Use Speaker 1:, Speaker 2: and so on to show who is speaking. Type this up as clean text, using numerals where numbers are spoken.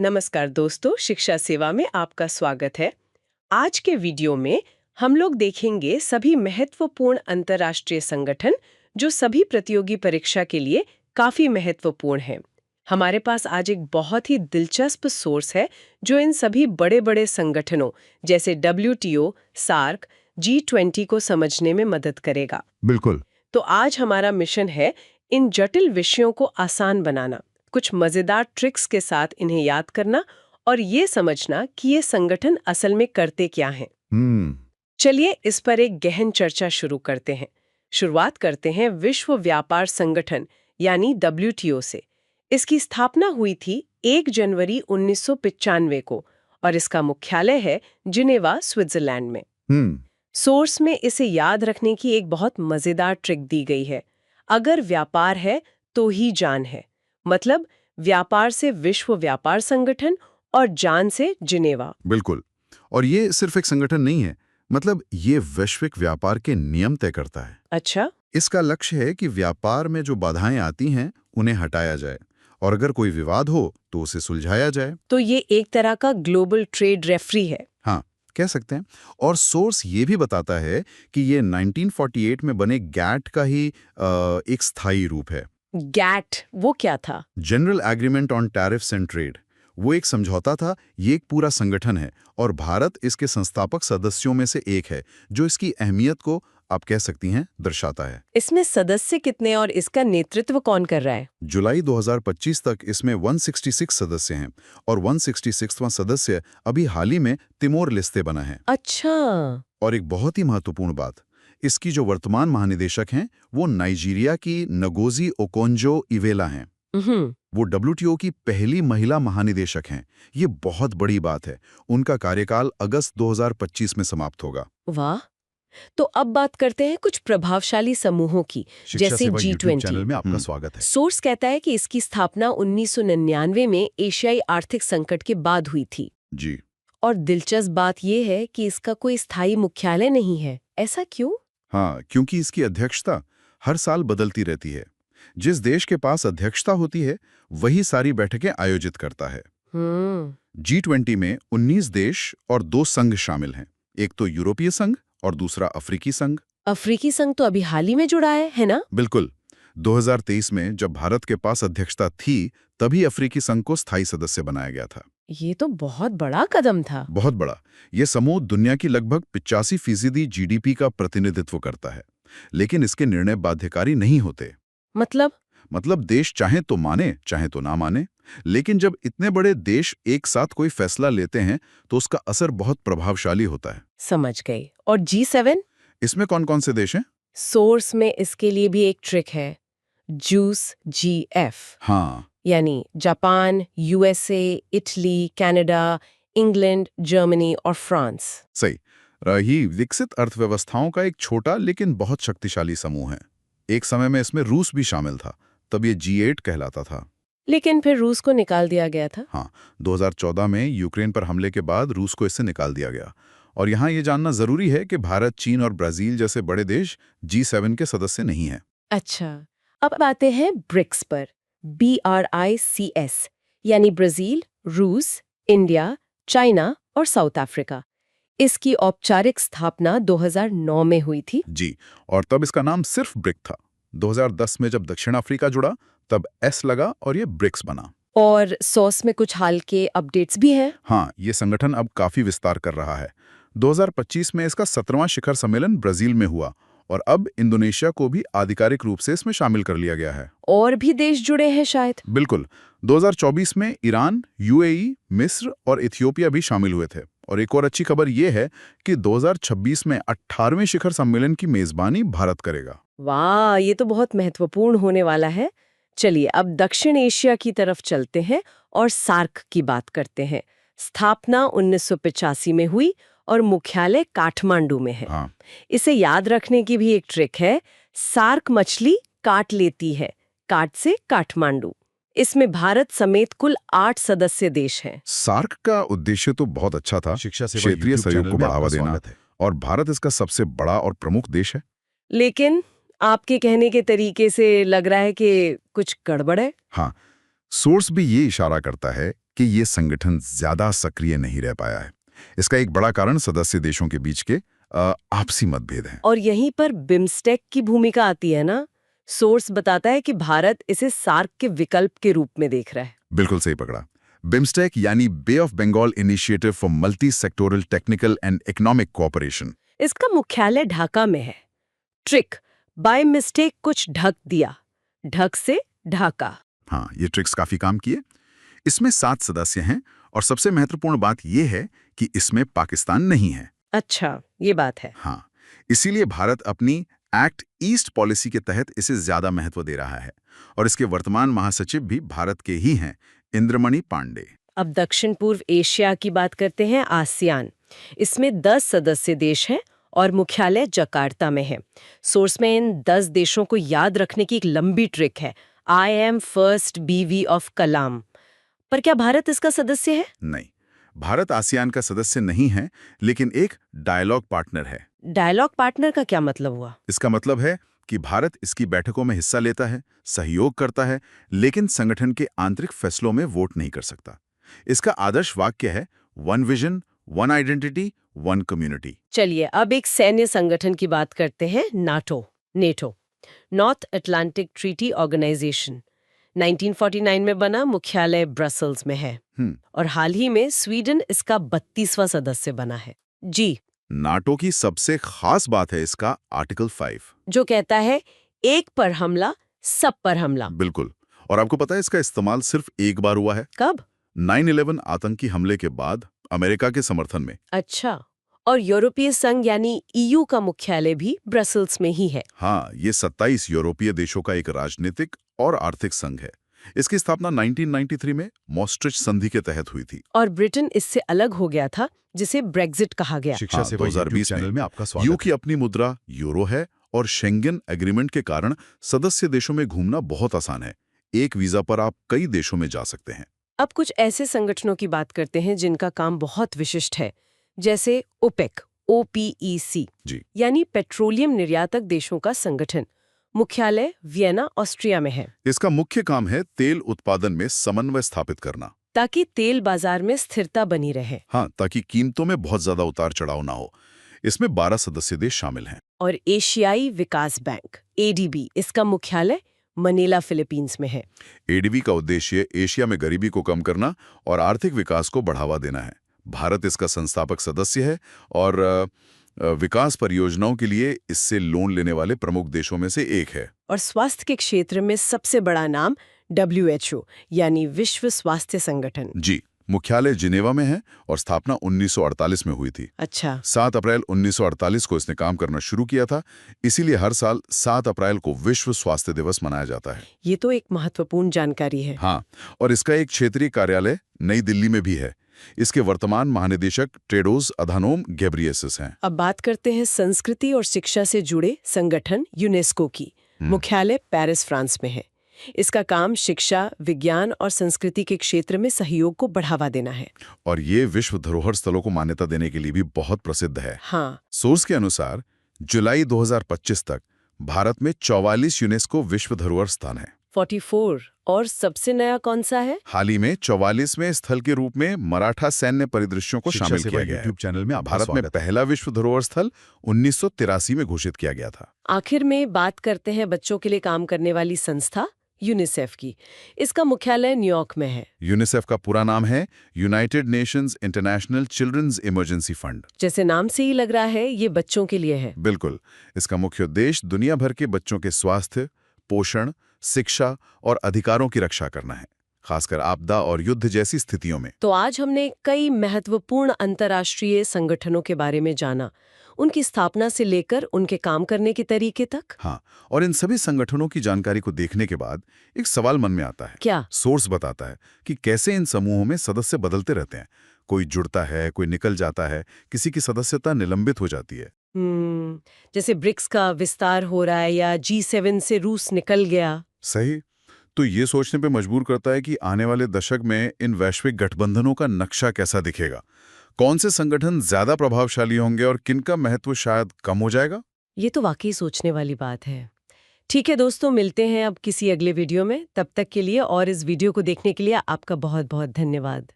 Speaker 1: नमस्कार दोस्तों, शिक्षा सेवा में आपका स्वागत है। आज के वीडियो में हम लोग देखेंगे सभी महत्वपूर्ण अंतर्राष्ट्रीय संगठन जो सभी प्रतियोगी परीक्षा के लिए काफी महत्वपूर्ण हैं। हमारे पास आज एक बहुत ही दिलचस्प सोर्स है जो इन सभी बड़े-बड़े संगठनों जैसे WTO, सार्क, G20 को समझने में मदद करेगा।
Speaker 2: बिल्कुल।
Speaker 1: तो आज हमारा मिशन है इन जटिल विषयों को आसान बनाना, कुछ मजेदार ट्रिक्स के साथ इन्हें याद करना और ये समझना कि ये संगठन असल में करते क्या हैं।
Speaker 2: हम्म।
Speaker 1: चलिए इस पर एक गहन चर्चा शुरू करते हैं। शुरुआत करते हैं विश्व व्यापार संगठन यानी WTO से। इसकी स्थापना हुई थी 1 जनवरी 1995 को और इसका मुख्यालय है जिनेवा, स्विट्जरलैंड में।
Speaker 2: हम्म।
Speaker 1: सोर्स में इसे याद रखने की एक बहुत मजेदार ट्रिक दी गई है। अगर व्यापार है तो ही जान है। मतलब व्यापार से विश्व व्यापार संगठन और जान से जिनेवा।
Speaker 2: बिल्कुल। और ये सिर्फ एक संगठन नहीं है, मतलब ये वैश्विक व्यापार के नियम तय करता है।
Speaker 1: अच्छा।
Speaker 2: इसका लक्ष्य है कि व्यापार में जो बाधाएं आती हैं उन्हें हटाया जाए और अगर कोई विवाद हो तो उसे सुलझाया जाए।
Speaker 1: तो ये एक तरह का ग्लोबल ट्रेड रेफरी है।
Speaker 2: हाँ, कह सकते हैं। और सोर्स ये भी बताता है कि ये 1948 में बने गैट का ही एक स्थायी रूप है।
Speaker 1: गैट वो क्या था?
Speaker 2: General agreement on tariffs and trade. वो एक समझौता था, ये एक पूरा संगठन है और भारत इसके संस्थापक सदस्यों में से एक है, जो इसकी अहमियत को आप कह सकती हैं दर्शाता है।
Speaker 1: इसमें सदस्य कितने और इसका नेतृत्व कौन कर रहा है?
Speaker 2: जुलाई 2025 तक इसमें 166 सदस्य हैं और 166वां सदस्य अभी हाल ही में तिमोर लेस्ते बना है।
Speaker 1: अच्छा।
Speaker 2: और एक बहुत ही महत्वपूर्ण बात, इसकी जो वर्तमान महानिदेशक हैं वो नाइजीरिया की नगोजी ओकोंजो इवेला हैं। वो WTO की पहली महिला महानिदेशक हैं। ये बहुत बड़ी बात है। उनका कार्यकाल अगस्त 2025 में समाप्त होगा।
Speaker 1: वाह। तो अब बात करते हैं कुछ प्रभावशाली समूहों की, जैसे
Speaker 2: YouTube चैनल
Speaker 1: G20।
Speaker 2: में आपका स्वागत है।
Speaker 1: सोर्स कहता है कि इसकी स्थापना 1999 में एशियाई आर्थिक संकट के बाद हुई थी।
Speaker 2: जी।
Speaker 1: और दिलचस्प बात यह है कि इसका कोई स्थायी मुख्यालय नहीं है। ऐसा क्यों?
Speaker 2: हाँ, क्योंकि इसकी अध्यक्षता हर साल बदलती रहती है। जिस देश के पास अध्यक्षता होती है वही सारी बैठकें आयोजित करता है। G20 में 19 देश और 2 संघ शामिल हैं। एक तो यूरोपीय संघ और दूसरा अफ्रीकी संघ।
Speaker 1: अफ्रीकी संघ तो अभी हाल ही में जुड़ा है ना?
Speaker 2: बिल्कुल। 2023 में जब भारत के पास अध्यक्षता थी तभी अफ्रीकी संघ को स्थायी सदस्य बनाया गया था।
Speaker 1: ये तो बहुत बड़ा कदम था।
Speaker 2: बहुत बड़ा। ये समूह दुनिया की लगभग 85% GDP का प्रतिनिधित्व करता है, लेकिन इसके निर्णय बाध्यकारी नहीं होते। मतलब देश चाहे तो माने चाहे तो ना माने, लेकिन जब इतने बड़े देश एक साथ कोई फैसला लेते हैं तो उसका असर बहुत प्रभावशाली होता है।
Speaker 1: समझ गई। और G7?
Speaker 2: इसमें कौन कौन से देश हैं?
Speaker 1: सोर्स में इसके लिए भी एक ट्रिक है, जूस GF।
Speaker 2: हाँ।
Speaker 1: यानी Japan, USA, Italy, Canada, England, Germany और फ्रांस।
Speaker 2: सही। रही विकसित अर्थव्यवस्थाओं का एक छोटा लेकिन बहुत शक्तिशाली समूह है। एक समय में इसमें रूस भी शामिल था, तब ये G8 कहलाता था।
Speaker 1: लेकिन फिर रूस को निकाल दिया गया था।
Speaker 2: हाँ, 2014 में यूक्रेन पर हमले के बाद रूस को इससे निकाल दिया गया। और यहाँ ये जानना जरूरी है कि भारत, चीन और ब्राजील जैसे बड़े देश G7 के सदस्य नहीं हैं।
Speaker 1: अच्छा, अब आते हैं ब्रिक्स पर। BRICS यानी ब्राजील, रूस, इंडिया, चाइना और साउथ अफ्रीका। इसकी औपचारिक स्थापना 2009 में हुई थी।
Speaker 2: जी, और तब इसका नाम सिर्फ ब्रिक था। 2010 में जब दक्षिण अफ्रीका जुड़ा तब S लगा और ये ब्रिक्स बना।
Speaker 1: और सॉस में कुछ हाल के अपडेट्स भी हैं।
Speaker 2: हाँ, ये संगठन अब काफी विस्तार कर रहा है। 2025 में इसका 17वां शिखर सम्मेलन ब्राजील में हुआ और अब इंडोनेशिया को भी आधिकारिक रूप से इसमें शामिल कर लिया गया है।
Speaker 1: और भी देश जुड़े हैं शायद।
Speaker 2: बिल्कुल। 2024 में ईरान, UAE, मिस्र और इथियोपिया भी शामिल हुए थे। और एक और अच्छी खबर ये है कि 2026 में 18वें शिखर सम्मेलन की मेजबानी भारत करेगा।
Speaker 1: वाह, ये तो बहुत महत्वपूर्ण होने वाला है। चलिए अब दक्षिण एशिया की तरफ चलते हैं और सार्क की बात करते हैं। स्थापना 1985 में हुई और मुख्यालय काठमांडू में है।
Speaker 2: हाँ।
Speaker 1: इसे याद रखने की भी एक ट्रिक है, सार्क मछली काट लेती है, काट से काठमांडू। इसमें भारत समेत कुल 8 सदस्य देश हैं।
Speaker 2: सार्क का उद्देश्य तो बहुत अच्छा था, क्षेत्रीय सहयोग को बढ़ावा देना, और भारत इसका सबसे बड़ा और प्रमुख देश है।
Speaker 1: लेकिन आपके कहने के तरीके से लग रहा है कि कुछ गड़बड़ है।
Speaker 2: हाँ, सोर्स भी ये इशारा करता है कि ये संगठन ज्यादा सक्रिय नहीं रह पाया है। इसका एक बड़ा कारण सदस्य देशों के बीच के आपसी मतभेद हैं।
Speaker 1: और यहीं पर बिम्स्टेक की भूमिका आती है ना। सोर्स बताता है कि भारत इसे सार्क के विकल्प के रूप में देख रहा है।
Speaker 2: बिल्कुल सही पकड़ा। बिम्स्टेक यानी bay of Bengal initiative for multi sectoral technical and economic cooperation.
Speaker 1: इसका मुख्यालय ढाका में है। ट्रिक, बाय मिस्टेक कुछ ढक दिया, ढक से ढाका।
Speaker 2: हाँ, ये ट्रिक्स काफी काम किए। इसमें 7 सदस्य हैं और सबसे महत्वपूर्ण बात यह है कि इसमें पाकिस्तान नहीं है।
Speaker 1: अच्छा, ये बात है।
Speaker 2: हाँ, इसीलिए भारत अपनी एक्ट ईस्ट पॉलिसी के तहत इसे ज्यादा महत्व दे रहा है और इसके वर्तमान महासचिव भी भारत के ही हैं, इंद्रमणि पांडे।
Speaker 1: अब दक्षिण पूर्व एशिया की बात करते हैं, आसियान। इसमें 10 सदस्य देश हैं और मुख्यालय जकार्ता में है। सोर्स में इन 10 देशों को याद रखने की एक लंबी ट्रिक है, आई एम फर्स्ट बीवी ऑफ कलाम। पर क्या भारत इसका सदस्य है?
Speaker 2: नहीं, भारत आसियान का सदस्य नहीं है, लेकिन एक डायलॉग पार्टनर है।
Speaker 1: डायलॉग पार्टनर का क्या मतलब हुआ?
Speaker 2: इसका मतलब है कि भारत इसकी बैठकों में हिस्सा लेता है, सहयोग करता है, लेकिन संगठन के आंतरिक फैसलों में वोट नहीं कर सकता। इसका आदर्श वाक्य है, one vision, one identity, one community.
Speaker 1: चलिए अब एक सैन्य संगठन की बात करते हैं, NATO, north Atlantic treaty organisation. 1949 में बना, मुख्यालय ब्रसल्स में है और हाल ही में स्वीडन इसका 32वां सदस्य बना है। जी,
Speaker 2: नाटो की सबसे खास बात है इसका आर्टिकल 5,
Speaker 1: जो कहता है एक पर हमला, सब पर हमला।
Speaker 2: बिल्कुल। और आपको पता है इसका इस्तेमाल सिर्फ एक बार हुआ है।
Speaker 1: कब?
Speaker 2: 9/11 आतंकी हमले के बाद अमेरिका के समर्थन में।
Speaker 1: अच्छा, और यूरोपीय संघ यानी ईयू का मुख्यालय भी ब्रसल्स में ही है।
Speaker 2: हाँ, ये 27 यूरोपीय देशों का एक राजनीतिक और आर्थिक संघ है। इसकी स्थापना 1993 में मॉस्ट्रिच संधि के तहत हुई थी।
Speaker 1: और ब्रिटेन इससे अलग हो गया था, जिसे ब्रेग्जिट कहा गया।
Speaker 2: हाँ, 2020 में आपका स्वागत। यूके की अपनी मुद्रा यूरो है और शेंगेन एग्रीमेंट के कारण सदस्य देशों में घूमना बहुत आसान है। एक वीजा पर आप कई देशों में जा सकते हैं।
Speaker 1: अब कुछ ऐसे संगठनों की बात करते हैं जिनका काम बहुत विशिष्ट है, जैसे ओपेक, OPEC,
Speaker 2: जी,
Speaker 1: यानी पेट्रोलियम निर्यातक देशों का संगठन। मुख्यालय वियना, ऑस्ट्रिया में है।
Speaker 2: इसका मुख्य काम है तेल उत्पादन में समन्वय स्थापित करना,
Speaker 1: ताकि तेल बाजार में स्थिरता बनी रहे।
Speaker 2: हाँ, ताकि कीमतों में बहुत ज्यादा उतार चढ़ाव ना हो। इसमें 12 सदस्य देश शामिल हैं।
Speaker 1: और एशियाई विकास बैंक, ADB, इसका मुख्यालय मनीला, फिलीपींस में है।
Speaker 2: ADB का उद्देश्य एशिया में गरीबी को कम करना और आर्थिक विकास को बढ़ावा देना है। भारत इसका संस्थापक सदस्य है और विकास परियोजनाओं के लिए इससे लोन लेने वाले प्रमुख देशों में से एक है।
Speaker 1: और स्वास्थ्य के क्षेत्र में सबसे बड़ा नाम WHO, यानी विश्व स्वास्थ्य संगठन।
Speaker 2: जी, मुख्यालय जिनेवा में है और स्थापना 1948 में हुई थी।
Speaker 1: अच्छा।
Speaker 2: 7 अप्रैल 1948 को इसने काम करना शुरू किया था, इसीलिए हर साल 7 अप्रैल को विश्व स्वास्थ्य दिवस मनाया जाता है।
Speaker 1: ये तो एक महत्वपूर्ण जानकारी है।
Speaker 2: हाँ, और इसका एक क्षेत्रीय कार्यालय नई दिल्ली में भी है। इसके वर्तमान महानिदेशक टेड्रोस अधानोम घेब्रेयेसस हैं।
Speaker 1: अब बात करते हैं संस्कृति और शिक्षा से जुड़े संगठन, यूनेस्को की। मुख्यालय पेरिस, फ्रांस में है। इसका काम शिक्षा, विज्ञान और संस्कृति के क्षेत्र में सहयोग को बढ़ावा देना है।
Speaker 2: और ये विश्व धरोहर स्थलों को मान्यता देने के लिए भी बहुत प्रसिद्ध है।
Speaker 1: हाँ।
Speaker 2: सोर्स के अनुसार जुलाई 2025 तक भारत में 44 यूनेस्को विश्व धरोहर स्थान है।
Speaker 1: 44। और सबसे नया कौन सा है?
Speaker 2: हाल ही में 44वें स्थल के रूप में मराठा सैन्य परिदृश्यों को शामिल किया गया है। YouTube चैनल में भारत में पहला विश्व धरोहर स्थल 1983 में घोषित किया गया था।
Speaker 1: आखिर में बात करते हैं बच्चों के लिए काम करने वाली संस्था यूनिसेफ की। इसका मुख्यालय न्यूयॉर्क में है।
Speaker 2: यूनिसेफ का पूरा नाम है United Nations International Children's Emergency Fund.
Speaker 1: जैसे नाम से ही लग रहा है, ये बच्चों के लिए है।
Speaker 2: बिल्कुल। इसका मुख्य उद्देश्य दुनिया भर के बच्चों के स्वास्थ्य, पोषण, शिक्षा और अधिकारों की रक्षा करना है, खासकर आपदा और युद्ध जैसी स्थितियों में।
Speaker 1: तो आज हमने कई महत्वपूर्ण अंतर्राष्ट्रीय संगठनों के बारे में जाना, उनकी स्थापना से लेकर उनके काम करने के तरीके तक।
Speaker 2: हाँ, और इन सभी संगठनों की जानकारी को देखने के बाद एक सवाल मन में आता है।
Speaker 1: क्या?
Speaker 2: सोर्स बताता है कि कैसे इन समूहों में सदस्य बदलते रहते हैं। कोई जुड़ता है, कोई निकल जाता है, किसी की सदस्यता निलंबित हो जाती है।
Speaker 1: जैसे ब्रिक्स का विस्तार हो रहा है या G7 से रूस निकल गया।
Speaker 2: सही। तो ये सोचने पे मजबूर करता है कि आने वाले दशक में इन वैश्विक गठबंधनों का नक्शा कैसा दिखेगा। कौन से संगठन ज्यादा प्रभावशाली होंगे और किनका महत्व शायद कम हो जाएगा।
Speaker 1: ये तो वाकई सोचने वाली बात है। ठीक है दोस्तों, मिलते हैं अब किसी अगले वीडियो में। तब तक के लिए और इस वीडियो को देखने के लिए आपका बहुत बहुत धन्यवाद।